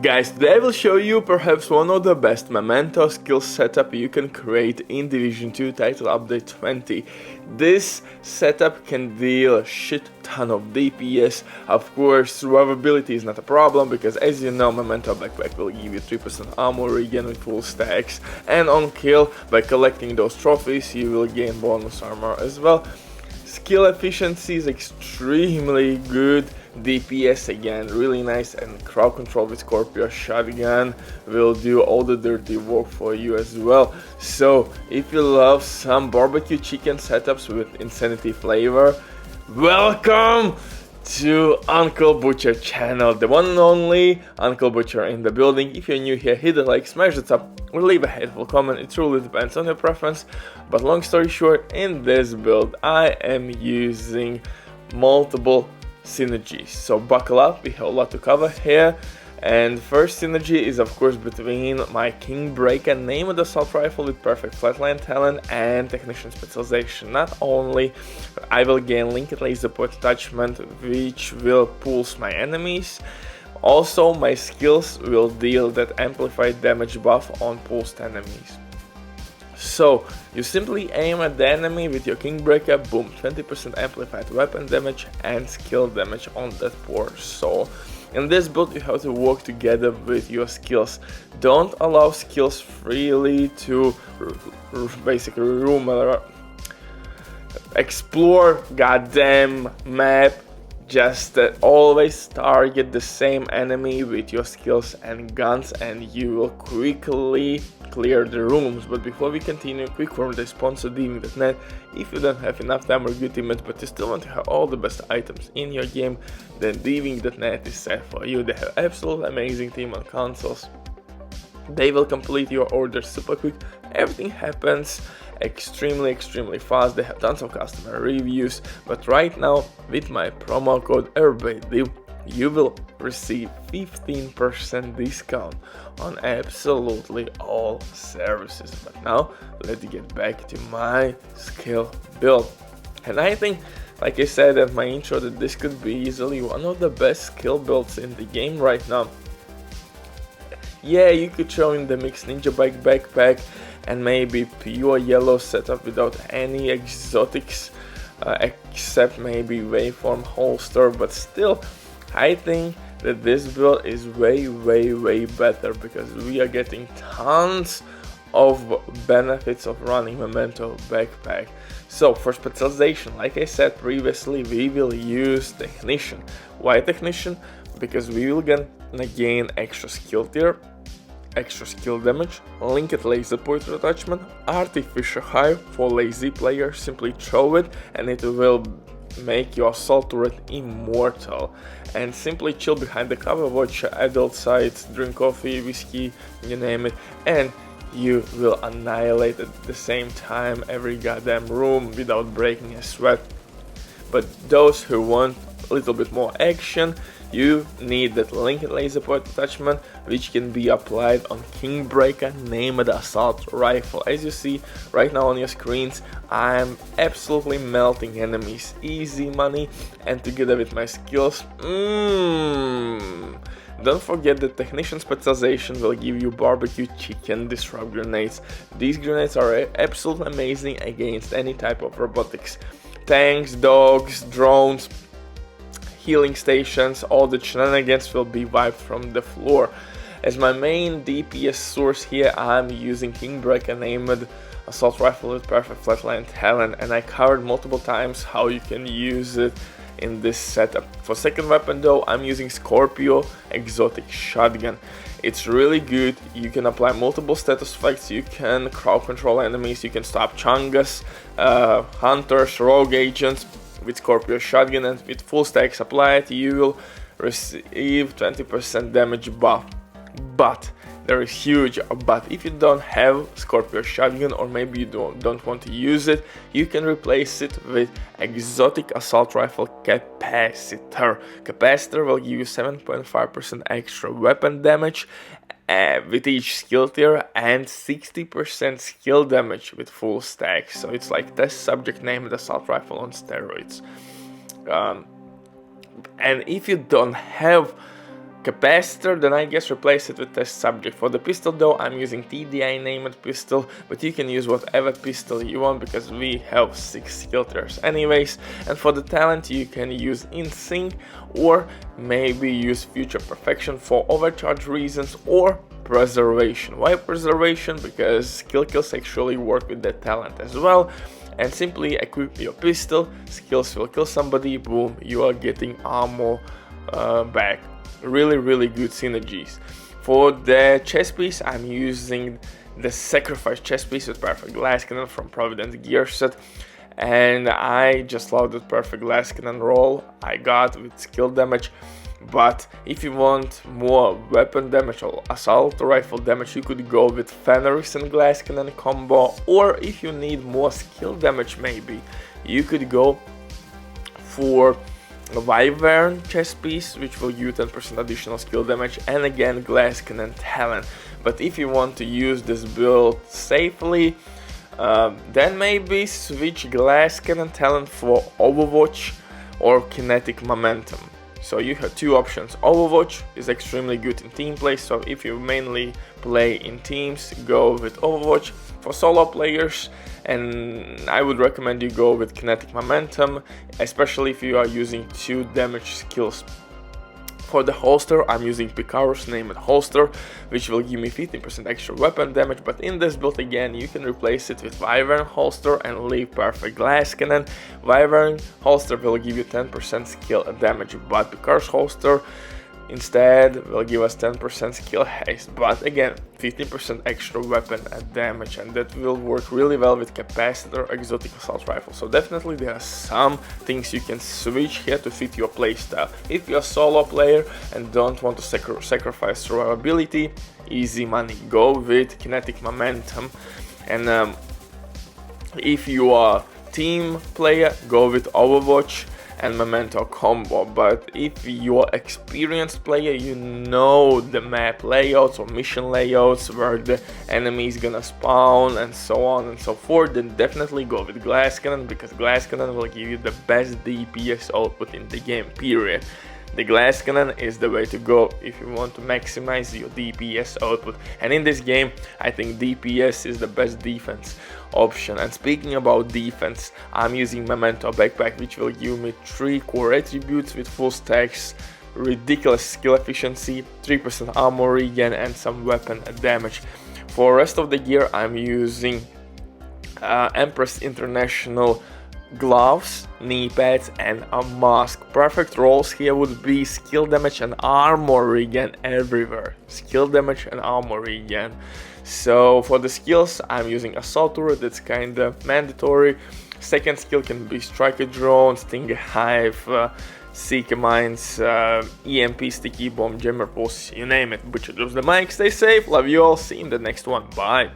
Guys, today I will show you perhaps one of the best memento skill setup you can create in Division 2 title update 20. This setup can deal a shit ton of DPS. Of course, survivability is not a problem because, as you know, memento backpack will give you 3% armor regen with full stacks, and on kill, by collecting those trophies, you will gain bonus armor as well. Skill efficiency is extremely good. DPS again really nice, and crowd control with Scorpio shotgun will do all the dirty work for you as well. So if you love some barbecue chicken setups with insanity flavor, welcome to Uncle Butcher channel, the one and only Uncle Butcher in the building. If you're new here, hit the like, smash the top, or leave a hateful comment. It truly depends on your preference, but long story short, in this build I am using multiple synergies, so buckle up, we have a lot to cover here. And first synergy is of course between my Kingbreaker named assault rifle with perfect flatline talent and technician specialization. Not only I will gain linked laser point attachment, which will pulse my enemies, also my skills will deal that amplified damage buff on pulsed enemies. So you simply aim at the enemy with your Kingbreaker, boom, 20% amplified weapon damage and skill damage on that poor soul. In this build you have to work together with your skills. Don't allow skills freely to basically roam around, explore goddamn map. Just always target the same enemy with your skills and guns and you will quickly clear the rooms. But before we continue, quick word, they sponsor Diving.net. If you don't have enough time or good teammates but you still want to have all the best items in your game, then Diving.net is set for you. They have absolutely amazing team on consoles. They will complete your orders super quick. Everything happens extremely fast. They have tons of customer reviews, but right now with my promo code EverybodyDiv you will receive 15% discount on absolutely all services. But now let's get back to my skill build. And I think, like I said at my intro, that this could be easily one of the best skill builds in the game right now. Yeah, you could throw in the mixed ninja bike backpack and maybe pure yellow setup without any exotics except maybe waveform holster, but still I think that this build is way better because we are getting tons of benefits of running memento backpack. So for specialization, like I said previously, we will use technician. Why technician? Because we will gain extra skill tier, extra skill damage, linked laser pointer attachment, artificial high for lazy players. Simply throw it and it will make your assault turret immortal. And simply chill behind the cover, watch adult sites, drink coffee, whiskey, you name it, and you will annihilate at the same time every goddamn room without breaking a sweat. But those who want a little bit more action, you need that linked laser point attachment, which can be applied on Kingbreaker named assault rifle. As you see right now on your screens, I'm absolutely melting enemies, easy money, and together with my skills, don't forget that technician specialization will give you barbecue chicken disrupt grenades. These grenades are absolutely amazing against any type of robotics. Tanks, dogs, drones, healing stations, all the shenanigans will be wiped from the floor. As my main DPS source here, I'm using Kingbreaker named assault rifle with perfect flatline talent, and I covered multiple times how you can use it in this setup. For second weapon though, I'm using Scorpio exotic shotgun. It's really good. You can apply multiple status effects, you can crowd control enemies, you can stop chungas, hunters, rogue agents. With Scorpio shotgun and with full stacks applied, you will receive 20% damage buff. But there is huge but. If you don't have Scorpio shotgun, or maybe you don't want to use it, you can replace it with exotic assault rifle capacitor. Capacitor will give you 7.5% extra weapon damage with each skill tier and 60% skill damage with full stack. So it's like test subject named assault rifle on steroids. And if you don't have capacitor, then I guess replace it with test subject. For the pistol though, I'm using TDI named pistol, but you can use whatever pistol you want because we have 6 skill tiers anyways. And for the talent, you can use Insync or maybe use Future Perfection for overcharge reasons, or Preservation. Why Preservation? Because skill kills actually work with that talent as well. And simply equip your pistol, skills will kill somebody, boom, you are getting armor back. Really good synergies. For the chest piece, I'm using the Sacrifice chest piece with Perfect Glass Cannon from Providence Gear Set, and I just love that Perfect Glass Cannon roll I got with skill damage. But if you want more weapon damage or assault rifle damage, you could go with Fenris and Glass Cannon combo, or if you need more skill damage maybe, you could go for a Wyvern chest piece, which will give you 10% additional skill damage, and again Glass Cannon talent. But if you want to use this build safely, then maybe switch Glass Cannon talent for Overwatch or Kinetic Momentum. So you have 2 options. Overwatch is extremely good in team play, so if you mainly play in teams, go with Overwatch. For solo players, and I would recommend you go with Kinetic Momentum, especially if you are using 2 damage skills. For the holster, I'm using Picaro's named holster, which will give me 15% extra weapon damage, but in this build again you can replace it with Wyvern holster and leave Perfect Glass Cannon. Wyvern holster will give you 10% skill damage, but Picaro's holster instead will give us 10% skill haste, but again 15% extra weapon damage, and that will work really well with capacitor, exotic assault rifle. So definitely there are some things you can switch here to fit your playstyle. If you're a solo player and don't want to sacrifice survivability, easy money, go with Kinetic Momentum. And if you are team player, go with Overwatch and Memento combo. But if you're experienced player, you know the map layouts or mission layouts, where the enemy is gonna spawn and so on and so forth, then definitely go with Glass Cannon, because Glass Cannon will give you the best DPS output in the game, period. The Glass Cannon is the way to go if you want to maximize your DPS output, and in this game I think DPS is the best defense option. And speaking about defense, I'm using Memento Backpack, which will give me 3 core attributes with full stacks, ridiculous skill efficiency, 3% armor regen, and some weapon damage. For rest of the gear, I'm using Empress International gloves, knee pads, and a mask. Perfect rolls here would be skill damage and armor regen everywhere. Skill damage and armor regen. So for the skills, I'm using Assault Turret, that's kinda mandatory. Second skill can be Striker Drone, Stinger Hive, Seeker Mines, EMP, Sticky Bomb, Jammer Pulse, you name it. Butcher drops the mic, stay safe, love you all, see you in the next one, bye.